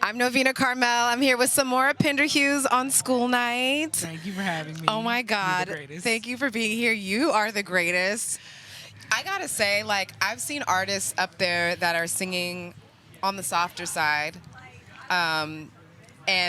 I'm Novena Carmel. I'm here with Samora Pinderhughes on school night. Thank you for having me. Oh my God. You're the greatest. Thank you for being here. You are the greatest. I gotta say, like, I've seen artists up there that are singing on the softer side, and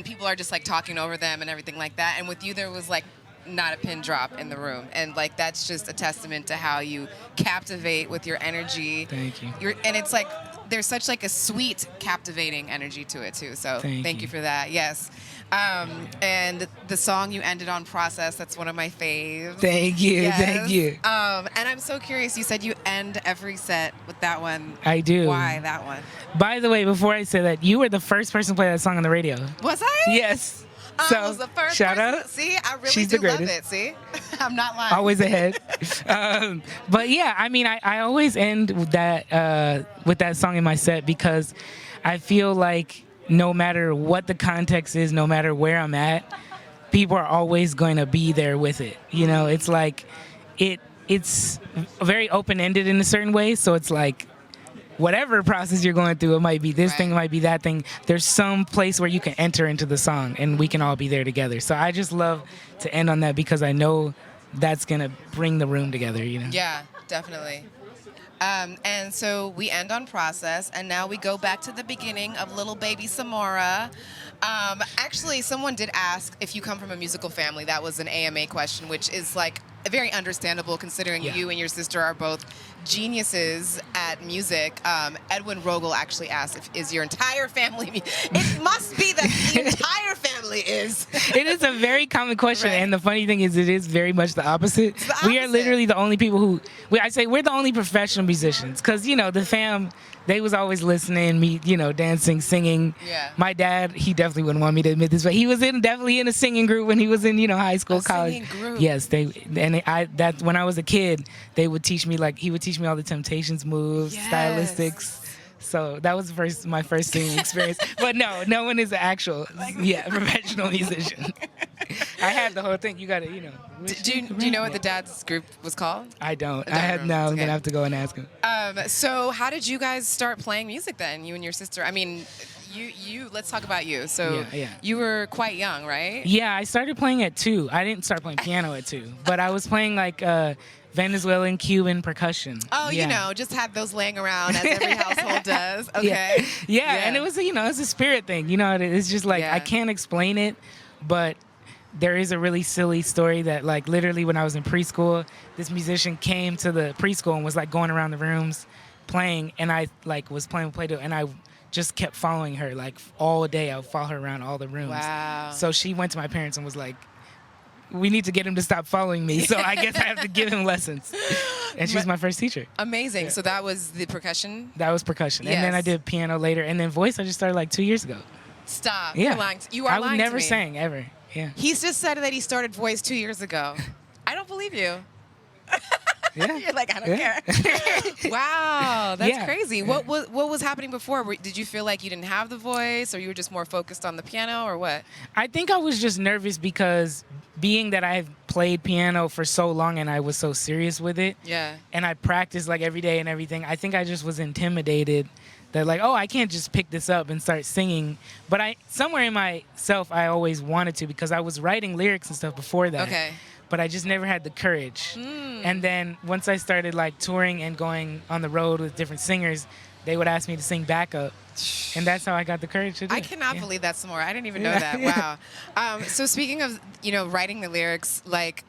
people are just like talking over them and everything like that. And with you, there was like not a pin drop in the room, and like that's just a testament to how you captivate with your energy. Thank you. And it's like there's such like a sweet, captivating energy to it too. So thank you for that. Yes. And the song you ended on, Process, that's one of my faves. Thank you. Yes. Thank you. And I'm so curious. You said you end every set with that one. I do. Why that one? By the way, before I say that, you were the first person to play that song on the radio. Was I? Yes. I was the first shout person. out. See, I really She's do the love greatest. it. See, I'm not lying. Always ahead. But yeah, I mean, I always end with that song in my set because I feel like no matter what the context is, no matter where I'm at, people are always going to be there with it. You know, it's like it's very open-ended in a certain way. So it's like whatever process you're going through, it might be this thing, it might be that thing. There's some place where you can enter into the song and we can all be there together. So I just love to end on that because I know that's going to bring the room together, you know? Yeah, definitely. And so we end on Process, and now we go back to the beginning of Little Baby Samora. Actually, someone did ask if you come from a musical family. That was an AMA question, which is like very understandable considering you and your sister are both geniuses at music. Edwin Rogel actually asked is your entire family it must be that the entire family is. It is a very common question, and the funny thing is it is very much the opposite. It's the opposite. We are literally the only people who I say we're the only professional musicians because you know the fam, they was always listening, me, you know, dancing, singing. Yeah. My dad, he definitely wouldn't want me to admit this, but he was definitely in a singing group when he was in, you know, high school, college. Singing group. Yes, that when I was a kid, he would teach me all the Temptations moves, stylistics. So that was my first singing experience. But no one is an actual professional musician. I had the whole thing. You gotta, you know. Do you know what the dad's group was called? I don't. I'm I'm gonna have to go and ask him. So how did you guys start playing music then, you and your sister? I mean, you let's talk about you. So you were quite young, right? Yeah, I started playing at 2. I didn't start playing piano at 2, but I was playing like Venezuelan, Cuban percussion. Oh, you know, just had those laying around as every household does. Okay. Yeah, and it was, you know, it's a spirit thing. You know, it's just like I can't explain it, but there is a really silly story that like literally when I was in preschool, this musician came to the preschool and was like going around the rooms playing, and I like was playing with Play-Doh, and I just kept following her like all day. I would follow her around all the rooms. Wow. So she went to my parents and was like, we need to get him to stop following me, so I guess I have to give him lessons. And she's my first teacher. Amazing. So that was the percussion? That was percussion. Yes. And then I did piano later. And then voice I just started like 2 years ago. Stop. Yeah. You're lying. You are lying I never to me. sang, ever. Yeah. He's just said that he started voice 2 years ago. I don't believe you. Yeah. You're like, I don't care. Wow, that's crazy. Yeah. What was happening before? Did you feel like you didn't have the voice, or you were just more focused on the piano, or what? I think I was just nervous because being that I've played piano for so long and I was so serious with it, and I practiced like every day and everything, I think I just was intimidated that like, oh, I can't just pick this up and start singing. But somewhere in myself, I always wanted to because I was writing lyrics and stuff before that. Okay. But I just never had the courage. And then once I started like touring and going on the road with different singers, they would ask me to sing backup. And that's how I got the courage to do it. I cannot believe that, Samora. I didn't even know that. Wow. So speaking of, you know, writing the lyrics, like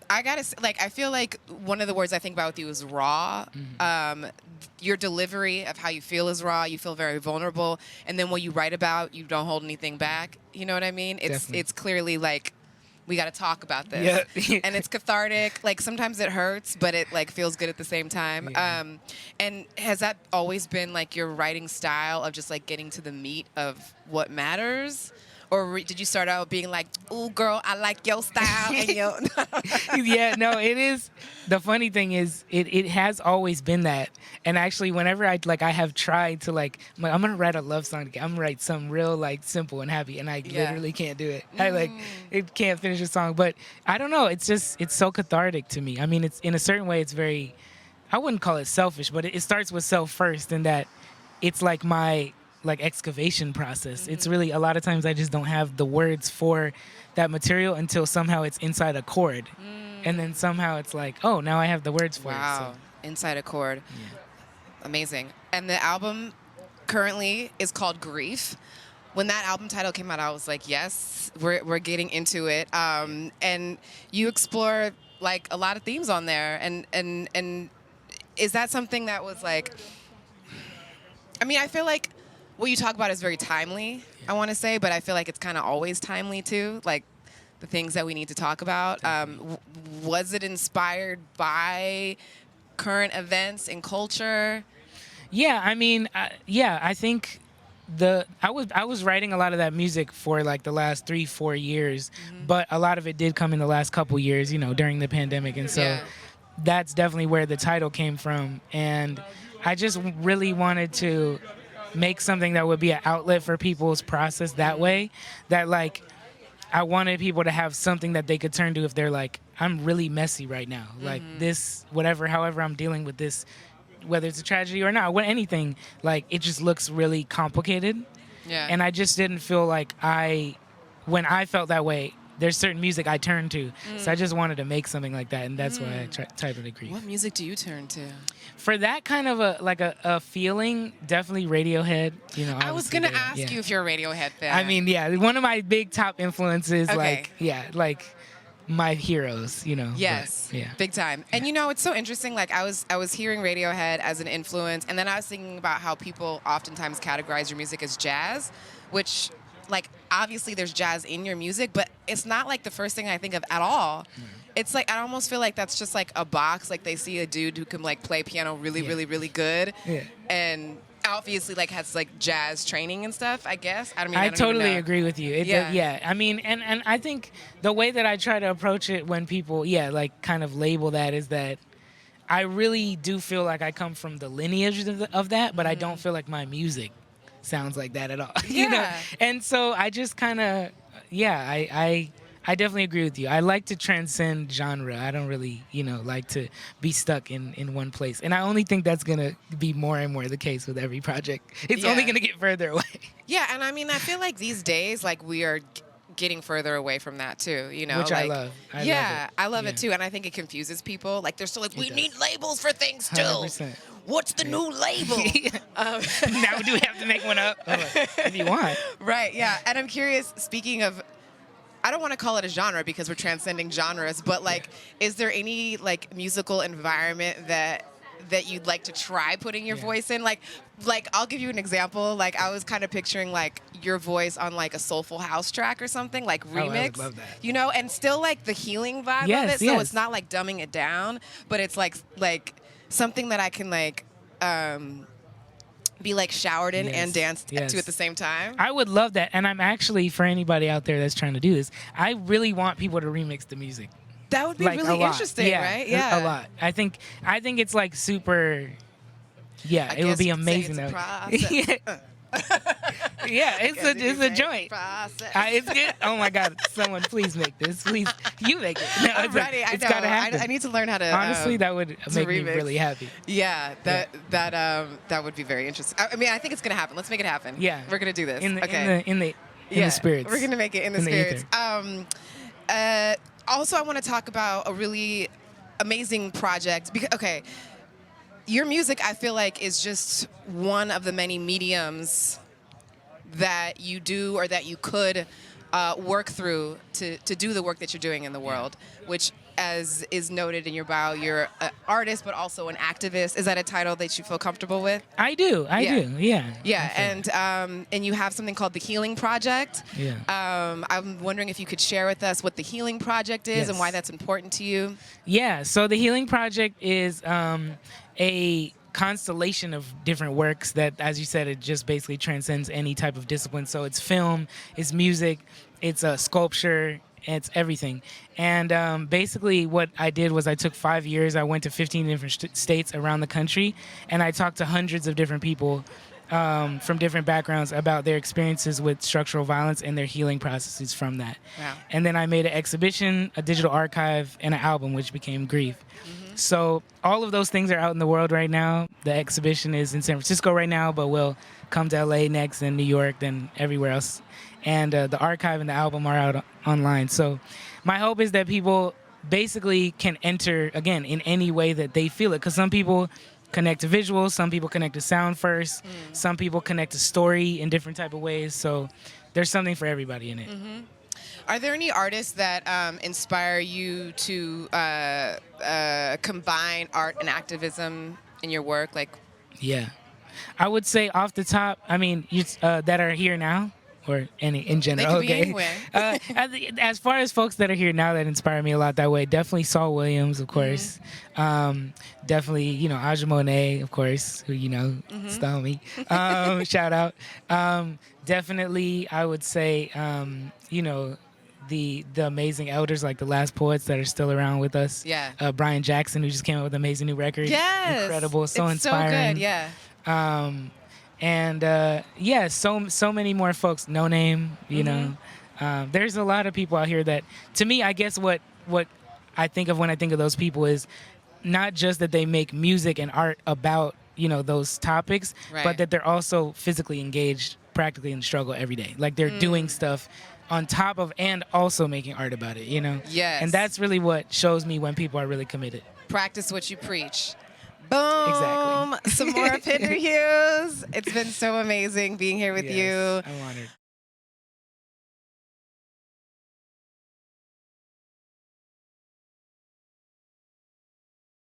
I gotta say, like, I feel like one of the words I think about with you is raw. Your delivery of how you feel is raw. You feel very vulnerable, and then what you write about, you don't hold anything back. You know what I mean? It's clearly like we got to talk about this, and it's cathartic. Like sometimes it hurts, but it like feels good at the same time. And has that always been like your writing style of just like getting to the meat of what matters? Or did you start out being like, "Ooh, girl, I like your style"? And Yeah, no, it is. The funny thing is, it has always been that. And actually, whenever I have tried to I'm gonna write a love song. I'm gonna write something real like simple and happy, and I literally can't do it. It can't finish a song. But I don't know. It's so cathartic to me. I mean, it's in a certain way, it's very. I wouldn't call it selfish, but it starts with self first, and that it's like my like excavation process. It's really a lot of times I just don't have the words for that material until somehow it's inside a chord. And then somehow it's like, oh, now I have the words for it. Wow. So. Inside a chord. Yeah. Amazing. And the album currently is called Grief. When that album title came out, I was like, yes, we're getting into it. And you explore like a lot of themes on there. And is that something that was like, I mean, I feel like what you talk about is very timely, I want to say, but I feel like it's kind of always timely too, like the things that we need to talk about. Was it inspired by current events and culture? Yeah, I mean, I think I was writing a lot of that music for like the last 3-4 years, but a lot of it did come in the last couple years, you know, during the pandemic, and so that's definitely where the title came from. And I just really wanted to make something that would be an outlet for people's process that way, that like I wanted people to have something that they could turn to if they're like, I'm really messy right now, like this, whatever, however I'm dealing with this, whether it's a tragedy or not, anything, like it just looks really complicated. Yeah. And I just didn't feel like when I felt that way, there's certain music I turn to. So I just wanted to make something like that, and that's why I titled it Grief. What music do you turn to? For that kind of a feeling, definitely Radiohead. You know, I was gonna ask you if you're a Radiohead fan. I mean, yeah, one of my big top influences, Okay. like my heroes, you know. Yes, but, yeah, big time. And you know, it's so interesting. Like I was hearing Radiohead as an influence, and then I was thinking about how people oftentimes categorize your music as jazz, which, like, obviously there's jazz in your music, but it's not like the first thing I think of at all. It's like I almost feel like that's just like a box. Like they see a dude who can like play piano really good, and obviously like has like jazz training and stuff, I guess. I don't totally even know. agree with you. I mean, and I think the way that I try to approach it when people like kind of label that is that I really do feel like I come from the lineage of that, but I don't feel like my music sounds like that at all. You know? And so I just kind of I definitely agree with you. I like to transcend genre. I don't really, like to be stuck in one place. And I only think that's going to be more and more the case with every project. It's only going to get further away. Yeah, and I mean, I feel like these days, like, we are getting further away from that, too, you know? Which like, I love. I love it, too. And I think it confuses people. Like, they're still like, we need labels for things, still. 100%. What's the new label? Now do we have to make one up? If you want. Right, yeah. And I'm curious, speaking of, I don't want to call it a genre because we're transcending genres, but like, is there any like musical environment that you'd like to try putting your voice in? Like I'll give you an example. Like I was kind of picturing like your voice on like a soulful house track or something, like remix. I would love that. You know, and still like the healing vibe of it. So it's not like dumbing it down, but it's like something that I can like be like showered in and danced to at the same time. I would love that. And I'm actually, for anybody out there that's trying to do this, I really want people to remix the music. That would be like, really interesting, right? Yeah. A lot. I think it's like super, it would be amazing. It's a joint. It's good. Oh my God! Someone please make this. Please, you make it. No, I'm ready. It's gotta happen. I need to learn how to. Honestly, that would make me really happy. Yeah, that would be very interesting. I mean, I think it's gonna happen. Let's make it happen. Yeah, we're gonna do this. In the spirits. We're gonna make it in the spirits. Also, I want to talk about a really amazing project. Because, your music, I feel like, is just one of the many mediums that you do or that you could work through to do the work that you're doing in the world, which, as is noted in your bio, you're an artist but also an activist. Is that a title that you feel comfortable with? I do. Yeah, and you have something called the Healing Project. Yeah. I'm wondering if you could share with us what the Healing Project is and why that's important to you. Yeah, so the Healing Project is a constellation of different works that, as you said, it just basically transcends any type of discipline. So it's film, it's music, it's sculpture, it's everything. And basically what I did was I took 5 years, I went to 15 different states around the country, and I talked to hundreds of different people from different backgrounds about their experiences with structural violence and their healing processes from that. Wow. And then I made an exhibition, a digital archive, and an album, which became Grief. So all of those things are out in the world right now. The exhibition is in San Francisco right now, but will come to LA next, and New York, then everywhere else. And the archive and the album are out online. So my hope is that people basically can enter, again, in any way that they feel it. Because some people connect to visuals, some people connect to sound first, some people connect to story in different type of ways. So there's something for everybody in it. Are there any artists that inspire you to combine art and activism in your work? Like, yeah, I would say off the top, I mean, that are here now, or any in general. They could be Okay. As far as folks that are here now that inspire me a lot that way, definitely Saul Williams, of course. Definitely, you know, Aja Monet, of course, who, you know, style me. Shout out. Definitely, I would say, you know, the amazing elders, like the last poets that are still around with us. Yeah. Brian Jackson, who just came out with an amazing new record. Yes. Incredible, so it's inspiring. So good, yeah. And yeah, so many more folks. No Name, you know. There's a lot of people out here that, to me, I guess what I think of when I think of those people is not just that they make music and art about, you know, those topics, but that they're also physically engaged practically in the struggle every day. Like they're doing stuff on top of and also making art about it, you know? Yes. And that's really what shows me when people are really committed. Practice what you preach. Boom. Exactly. Samora Pinderhughes. It's been so amazing being here with you. I'm honored.